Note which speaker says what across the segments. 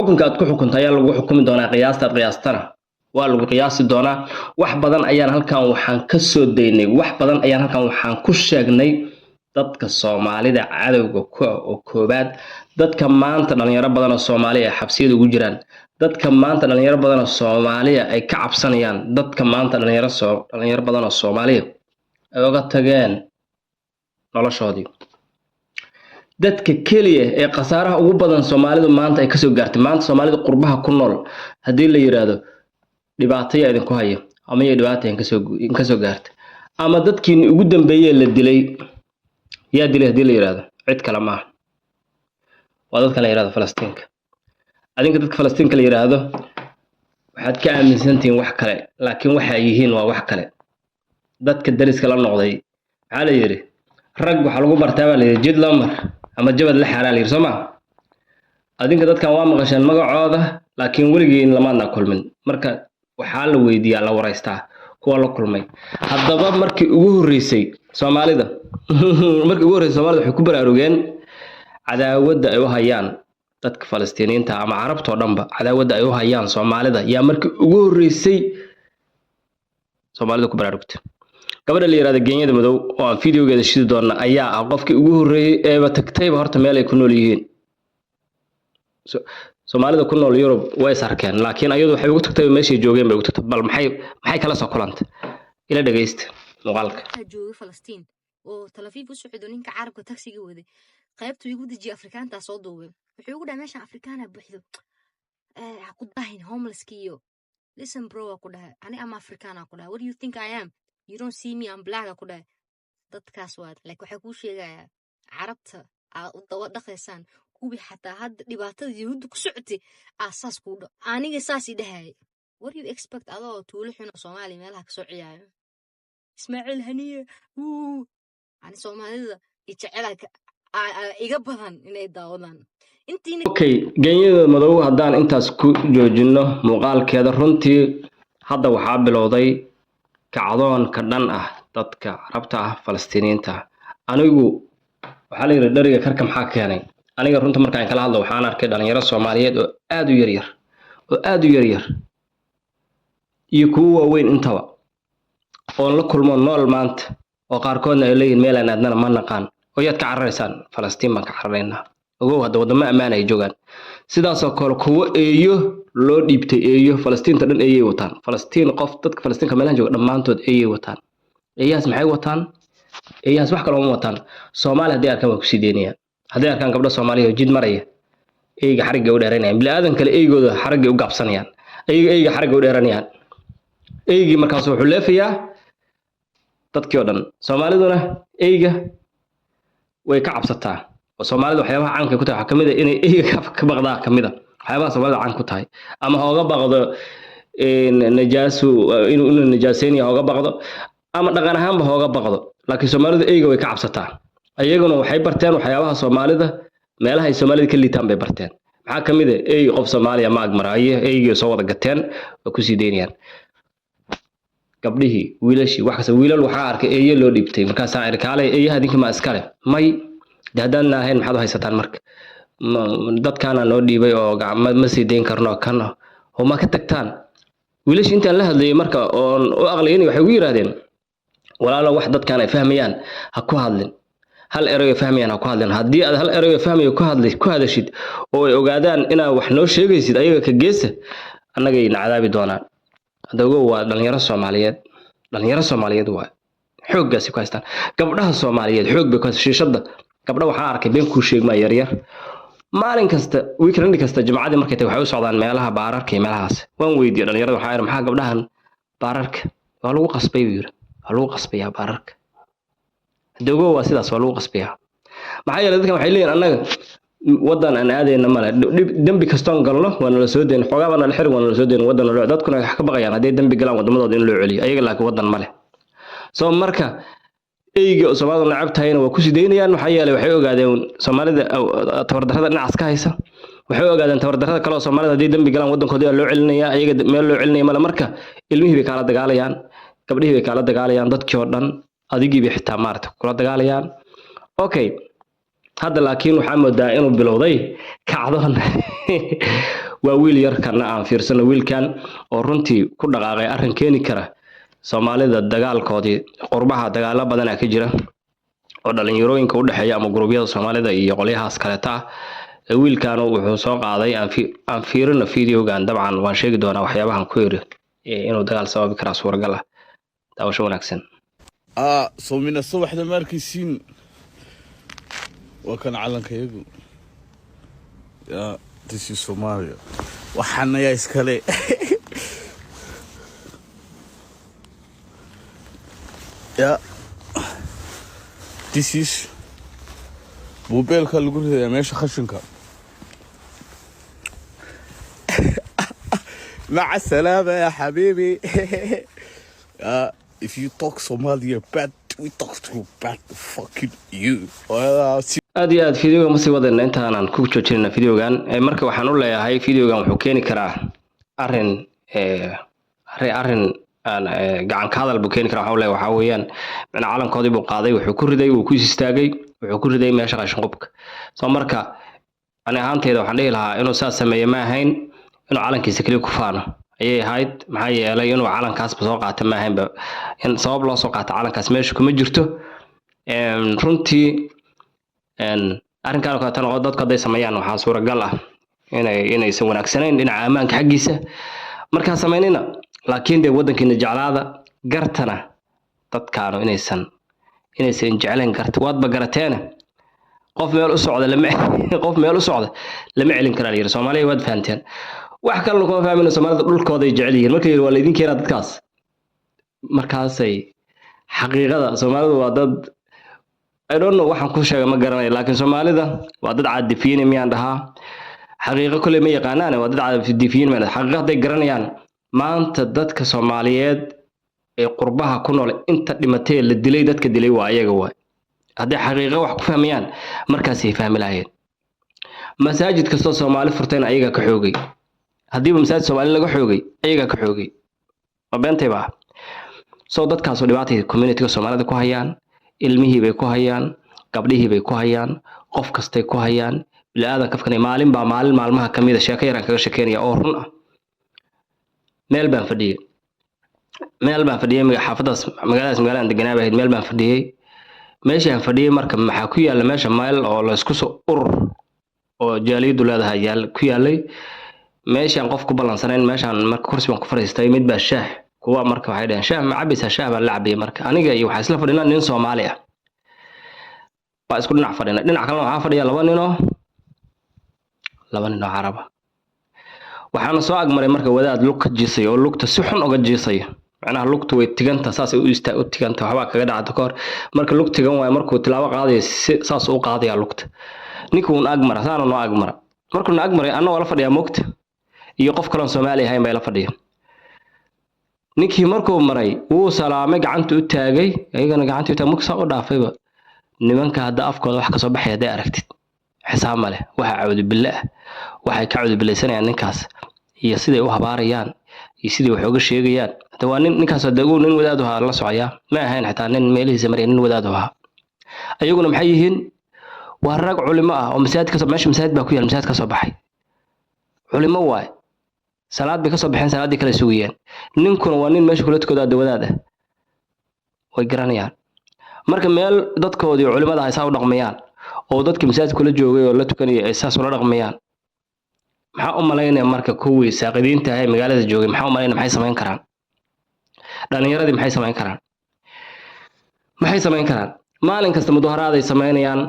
Speaker 1: xukunka aad ku xukunta ayaa lagu xukumi doonaa qiyaastana waa lagu qiyaasi doonaa wax badan ayaan halkan waxaan ka soo daynay wax badan ayaan halkan waxaan ku sheegnay dadka Soomaalida cadawga ku oo koobaad dadka maanta dhalinyaro badan oo Soomaali ah xabsiyada ugu jiraan dadka maanta dhalinyaro badan oo Soomaali ah ay ka cabsanayaan dadka maanta dhalinyaro badan oo Soomaali ay uga tageen noloshoodii dadka kaliya ee qasaaraha ugu badan Soomaalidu maanta ay ka soo gaartay maanta Soomaalida qurbaha ku nool hadii la yiraahdo dhibaatay idin ku hayo ama ay dhibaateen ka soo gaartay ama dadkii ugu dambeeyay la dilay yaa dilay hadii la yiraahdo cid kale ma waa dadka la yiraahdo Falastiinka adinka dadka Falastiinka la yiraahdo waxaad ka aaminsantiin wax kale laakiin waxa ay yihiin waa wax kale dadka dariska la noqday waxa la yiri rag waxa lagu bartaa la jid lamar ama jabad la xaraal yiri Soomaa adinka dadkan waa maqasheen magacooda laakiin waligiin lama kulmin marka waxa la weydiiyaa la wareystaa kuwa la kulmay haddaba markii ugu horeysay Soomaalida waxay ku baraarugeen cadaawada ay u hayaan dadka Falastiiniinta ama Carabta oo dhanba cadaawada ay u hayaan Soomaalida yaa markii ugu horeysay Soomaalida ku baraarugtay gabadha la yiraahdo Genyada Madow oo aan fiidiyogeeda shidi doona ayaa ah qofkii ugu horeeyay ee tagtayba horta meel ay ku nool yihiin Soomaalida ku nool Yurub way sarkeen laakiin ayadu waxay ugu tagtay meeshii joogeen bay ugu tagtay bal maxay kala soo kulantay ila dhageysta muuqaalka
Speaker 2: jooga Falastiin oo Tel Aviv u socdo ninka Carabka taksiga waday qaybtu igu dajiyay Afrikaanta soo duubay wuxuu ugu dhahay meesha Afrikaana buuxdo ku dahin homelesskiyo listen bro ku dhahay ani am Afrikaana ku dhahay what do you think I am you don't see me I'm black ku dhahay dadkaas waad like waxa ku sheegaya Carabta u dawa dhaqaysan kubi xataa hadda dhibaatada yahuud ku socotay asaas ku dhaw aniga saasi dhahay what do you expect adoo tuulo xun Soomaali meelaha ka soo ciyaayo Ismaaciil Haniye ani Soomaalida jecelahay iga badan inay daawadaan
Speaker 1: okay Genyada Madow hadaan intaas ku joojino muuqaalkeeda runtii hadda waxa bilowday kacdoon ka dhan ah dadka Carabta ah Falastiiniinta anigu waxa la yiraahdaa dhariga karka maxaa keenay aniga runta markaan kala hadlo waxaan arkay dhalinyaro Soomaaliyeed oo aad u yar iyo kuwa weyn intaba oo la kulmo nool maanta oo qaarkoodna ay leeyihiin meel aan aadna ma naqaan oo yaad ka cararaysan Falastiin baan ka cararaynaa ogow hadda wadamo ammaan ay joogaan sidaas oo kale kuwa eeyo loo dhiibtay eeyo Falastiinta dhan eeyay wataan Falastiin qof dadka Falastiinka meelaha jooga dhamaantood eeyay wataan eeyaas maxay wataan eeyaas wax kale uma wataan Soomaali hadii arkaan waa ku sideynayaan hadii arkaan gabdho Soomaaliyeed oo jid maraya eeyga xariga u dheeranayaan bilaadan kale eeygooda xariga u gaabsanayaan eeyga xariga u dheeranayaan eeygi markaas wuxuu leefayaa dadkii oo dhan Soomaaliduna eeyga way ka cabsataa oo Soomaalida waxyaabaha caanka ku tahay kamid ah inay eeyga ka baqdaa kamid ah waxyaabaha Soomaalida caan ku tahay ama hooga baqdo najaasu inuu najaaseeniyo hooga baqdo ama dhaqan ahaanba hooga baqdo laakiin Soomaalida eeyga way ka cabsataa ayaguna waxay barteen waxyaabaha Soomaalida meelaha ay Soomaalida ka liitaan bay barteen maxaa kamid ah eey qof Soomaaliya ma agmaraayo eeyga soo wada gateen oo ku sideynayaan gabdhihii wiilashii wax kasta wiilal waxa arkay eeyo loo dhibtay markaas aan arkaalay eeyaha dinka ma iskale may dadana ahayn maxaad u haysataan marka dadkaana noo dhiibay oo ma sii deyn karno kan oo ma ka tagtaan wiilashii intaan la hadlayay marka oo u aqliyeen waxay ugu yiraahdeen walaalo wax dadkaan ay fahmayaan ha ku hadlin hal erayo fahmayaan ha ku hadlin hadii aad hal erayo fahmayo ku hadashid oo ay ogaadaan inaa wax noo sheegaysid ayaga ka geesa annaga ina cadaabi doonaan hadago waa dhalinyaro Soomaaliyeed waa xooggaasi ku haystaan gabdhaha Soomaaliyeed xoog bay ku shiishada gabdha waxa arkay been ku sheegma yar maalin kasta weekend kasta jimcada markay tahay waxay u socdaan meelaha baararka iyo meelahaas waan weydiiyay dhalinyarada waxa ay maxaa gabdhahan baararka waa lagu qasbay waa lagu qasbayaa baararka hadago waa sidaas waa lagu qasbayaa maxaa yeelay dadkan waxay leeyihiin annaga wadan aan aadayna male dambi kastoon galno waana la soo deyn xogaa waana la xir waana la soo deyn wadan loo dadkuna wax ka baqayaan haday dambi galaan wadamadooda in loo celiyo ayaga laakiin wadan male soo marka eeyga Soomaalida nacab tahayna waa ku sideynayaan maxaa yeelay waxay ogaadeen Soomaalida tabardarrada dhinacaas ka haysa waxay ogaadeen tabardarrada kale oo Soomaalida haday dambi galaan wadankooda loo celinaya ayaga meel loo celinaya male marka ilmihii bay kala dagaalayaan gabdhihii bay kala dagaalayaan dadkii oo dhan adigii bay xitaa maarta kula dagaalayaan okay hadda laakiin waxa moodaa inuu bilowday kacdoon waa wiil yar kana aan fiirsano wiilkan oo runtii ku dhaqaaqay arrin keeni kara Soomaalida dagaalkoodii qurbaha dagaalo badan ka jira oo dhalinyarooyinka u dhaxeeya ama gurubyada Soomaalida iyo qolyahaas kale taa wiilkan wuxuu soo qaaday aan fiirino fiidiyogan dabcan waan sheegi doonaa waxyaabahan ku yiri inuu dagaal sababi kara suuragal ah daawasho wanaagsan
Speaker 3: soomina subaxda markiisiin وكان علن كيجو يا تسي سوماليا وحنا يا إسكالي يا تسيش موبايل خلقول يا ماشي خشنكا مع السلامة يا حبيبي if you talk Somalia bad we talk to bad fucking you
Speaker 1: aad iyo aad fiidiyoga ma sii wadayna intaan ku joojinayna fiidiyogan marka waxaan u leeyahay fiidiyogan wuxuu keeni karaa arrin aan gacan ka hadal buu keeni karaa waxa leeyahay waxa weeyaan in calankoodii buu qaaday wuxuu ku riday uu ku istaagay wuxuu ku riday meesha qashin qubka soo marka ani ahaanteeda waxaan dhihi lahaa inuu saas sameeyo ma ahayn inuu calankiisa kaliya ku faano ayay ahayd maxaa yeelay inuu calankaas soo qaato ma ahayn in sabab loo soo qaato calankaas meesha kuma jirto runtii arrinkan oo tan oo dadka day sameeyaan waxa suuragal ah inaysan wanaagsanayn dhinaca ammaanka xaqiisa marka sameynina laakiin de wadankiina jeclaada gartana dadkaanu inaysan jeclayn garta waad bagarateen qof meel u socda lama celin kara yiri Soomaaliya waad fahanteen wax kale loo fahmin Soomaalida dhulkooda ay jecel yihiin marka yiri waa leedin keenaa dadkaas markaasay xaqiiqada Soomaalidu waa dad I don't know waxaan ku sheegay ma garanayo laakiin Soomaalida waa dad caadifiin miyaan dhahaa xaqiiqo kale ma yaqaanaan waa dad caadifiin ma xaqiiqaday garanayaan maanta dadka Soomaaliyeed ee qurbaha ku nool inta dhimatay la dilay dadka dilay waa ayaga waa haddii xaqiiqo wax ku fahmayaan markaas ay fahmi lahayn masaajid kasta Soomaali furteen ayaga ka xoogay haddii masaajid Soomaali laga xoogay ayaga ka xoogay ma beentay ba soo dadkaas oo dhibaatay community-ga Soomaalida ku hayaan ilmihii bay ku hayaan gabdhihii bay ku hayaan qof kastay ku hayaan bilaadan kafkan maalmaha kamid ah sheeko yaran kaga sheekeynaya oo run ah meel baan fadhiyay xaafadaas magaalada deganaa meel baan fadhiyay meeshaan fadhiyay marka maxaa ku yaala meesha meel oo la isku soo urur oo jaaliyadu leedahay ku yaalay meeshaan qof ku balansanayn meeshaan marka kursi baan ku fariistay mid baa shaah kuwa marka waxay dhaheen shaah ma cabisa shaah baan la cabay marka aniga iyo waxa isla fadhinaa nin Soomaali ah baa isku dhinac fadhina dhinac kale waxa fadhiya laba nin oo Carab ah waxaana soo agmaray marka wadaad lug ka jiisay oo lugta si xun uga jiisay macnaha lugtu way tiganta saas ay u tiganta waxba kaga dhacdo koor marka lug tigan way markuu tilaabo qaaday saas u qaadaya lugta ninkuu agmara saana noo agmara markuu agmaray anna wala fadhiya moogta iyo qof kale oo Soomaali ah bay la fadhiya ninkii markuu maray wuu salaamay gacanta u taagay ayagana gacanta u taagay markuu u dhaafayba nimanka hadda afkooda wax ka soo baxay haday aragtid xisaab ma leh waxa cawd billah waxay ka cawd bilaysanayaan ninkaas iyo siday u habaarayaan iyo sidii wax uga sheegayaan hada waa ninkaas dagu nin wadaad ah la socaya ma ahayn xitaa nin meelihiisa maray nin wadaad ah ayaguna maxay yihiin waa rag culimo ah oo masaajid baa ku yaal masaajid ka soo baxay culimo waay salaad bay ka soo baxeen salaadii kala sugayeen ninkuna waa nin meesha kula tukada wadaad ah way garanayaan marka meel dadkoodii culimada ay saa u dhaqmayaan oo dadkii masaajid kula joogay oo la tukanayay ay saas ula dhaqmayaan maxaa u malaynaya marka kuwii saaqidiinta ah magaalada joogay maxaa u malaynaya maxay sameyn karaan dhalinyaradii maxay sameyn karaan maalin kasta mudaharaad ay sameynayaan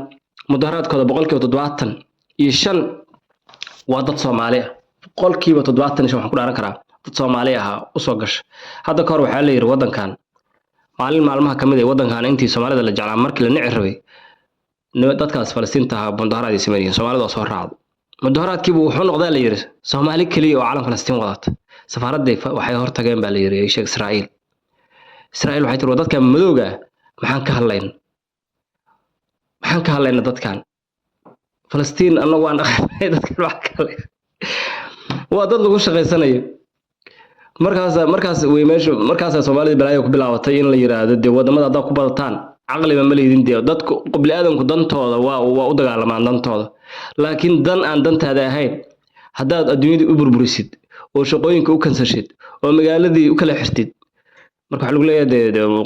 Speaker 1: mudaharaadkooda 75% waa dad Soomaali ah 75% waxaan ku dhaaran karaa dad Soomaali ah u soo gashay hadda ka hor waxa la yiri wadankan maalmaha kamid ah wadankan intii Soomaalida la jeclaa markii la nici rabay dadkaas Falastiinta ah mudaharaad ay sameeyeen Soomaalida soo raacdo mudaharaadkii wuxuu noqday la yiri Soomaali kaliya oo calan Falastiin wadata safaaradda waxay hor tageen baa la yiri sheeg Israa'iil waxay tiri dadka madowga maxaan ka hadlaynaa dadkan Falastiin anagu aan dhaqay dadkan wax kale waa dad lagu shaqeysanayo markaas way meesha markaas Soomaalida balaayo ku bilaabatay in la yiraahdo de wadamada hadda ku badataan aqliba ma leedin de dadku qobli aadanku dantooda waa u dagaalamaan dantooda laakiin dan aan dantaada ahayn haddaad adduunyada u burburisid oo shaqooyinka u kansashid oo magaaladii u kala xirtid marka waxa lagu leeyahay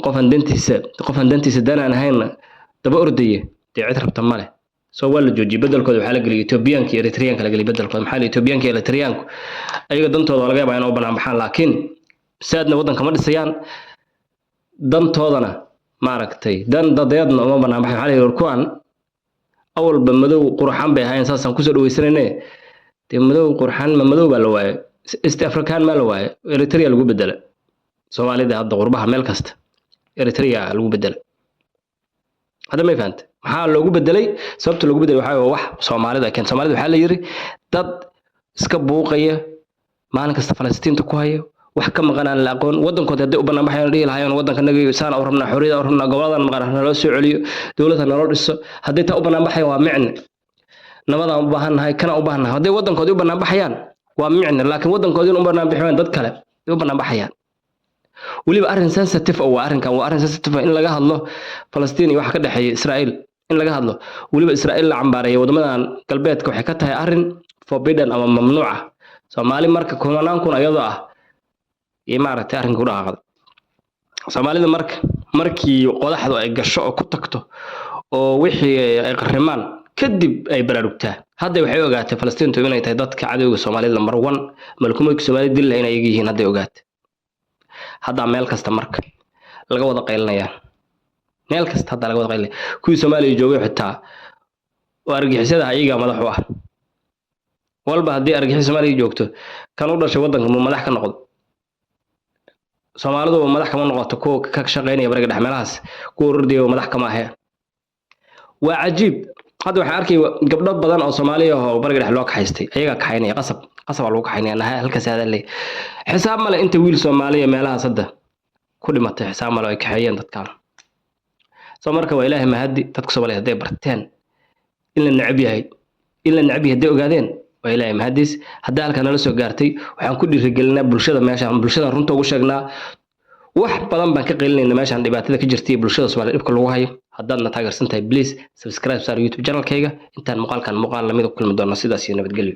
Speaker 1: qofan dantiisa danaan ahayn daba ordaya dee cid rabta male soo waa la joojiyay bedelkooda waxaa la geliyay Etoobiyaanka iyo Eritreanka la geliyay bedelkooda maxaa la Etoobiyaanka iyo Eritreanku ayaga dantooda laga yaabaa inay u banaan baxaan laakiin saadna wadanka ma dhisayaan dantoodana maaragtay dan dadeedna uma banaan baxay waxaa la yidhi kuwan awalba madow qurxan bay ahaayeen saasaan kusoo dhawaysanayne dee madow qurxan ma madow baa la waayay East African ma la waayay Eritrea lagu bedelay Soomaalida hadda qurbaha meel kasta Eritrea lagu bedelay هذا ما فهمت maxaa loogu bedelay sababta loogu bedelay waxa wax Soomaalida keen Soomaalida waxa la yiri dad iska buuqaya maalin kasta Falastiinta ku hayo wax ka maqan aan la aqoon wadankooda hadii u banaan baxayaan dhigi lahaayeen wadanka naga saan oo rabna xorriyada oo rabna goboladan maqan loo soo celiyo dawladda naloo dhiso hadii taa u banaan baxay waa micne nabadaan u baahanahay kana u baahanahay hadii wadankooda u banaan baxayaan waa micne laakiin wadankooda u banaan baxayaan dad kale u banaan baxayaan waliba arrin sensitive oo arrinkan waa arrin sensitive in laga hadlo Falastiin iyo wax ka dhaxeeya Israa'iil in laga hadlo waliba Israa'iil la cambaareeyo wadamadan galbeedka waxay ka tahay arrin forbidden ama mamnuuc ah Soomaali marka kumanaan kun ayadoo ah iyo maaragtay arrin ku dhaqaaqada Soomaalida markii qodaxdu ay gasho oo ku tagto oo wixii ay qarimaan kadib ay baraarugtaa hadda waxay ogaatay Falastiintu inay tahay dadka cadawga Soomaalida number 1 malkumoodka Soomaalida dil inay yihiin hadda ogaatay hadda meel kasta marka laga wada qeylinaya meel kasta hadda laga wada qeylinaya kuwii Soomaaliya joogay xitaa argixisada ayaga madax u ah walba hadii argixisada Soomaaliya joogto kan u dhashay wadanka madax ka noqdo Soomaalidu madax kama noqoto ko ka shaqeynaya bariga dhaxmeelahaas ku ururdiyo madax kama ahe waa cajiib hadda waxaan arkay gabdho badan oo Soomaaliya oo bariga dhax loo kaxaystay ayaga kaxaynaya qasab lagu kaxaynaya halkaas aad leey xisaab male inta wiil Soomaaliya meelaha sadda ku dhimatay xisaab male ay kaxeeyeen dadkan soo marka waa Ilaahay mahadi dadka Soomaaliyeed ay barteen in la nacab yahay hadday ogaadeen waa Ilaahay mahadis hadda halka nala soo gaartay waxaan ku dhiirigelinaa bulshada runta ugu sheegnaa wax badan baan ka qeylinaynaa meeshan dhibaatada ka jirtay bulshada Soomaaliyeed dhibka lagu hayo haddaad taageersan tahay please subscribe sar YouTube channel-kayga intaan muuqaalkan muuqaal lamid u kulmi doona sidaas iyo nabadgelyo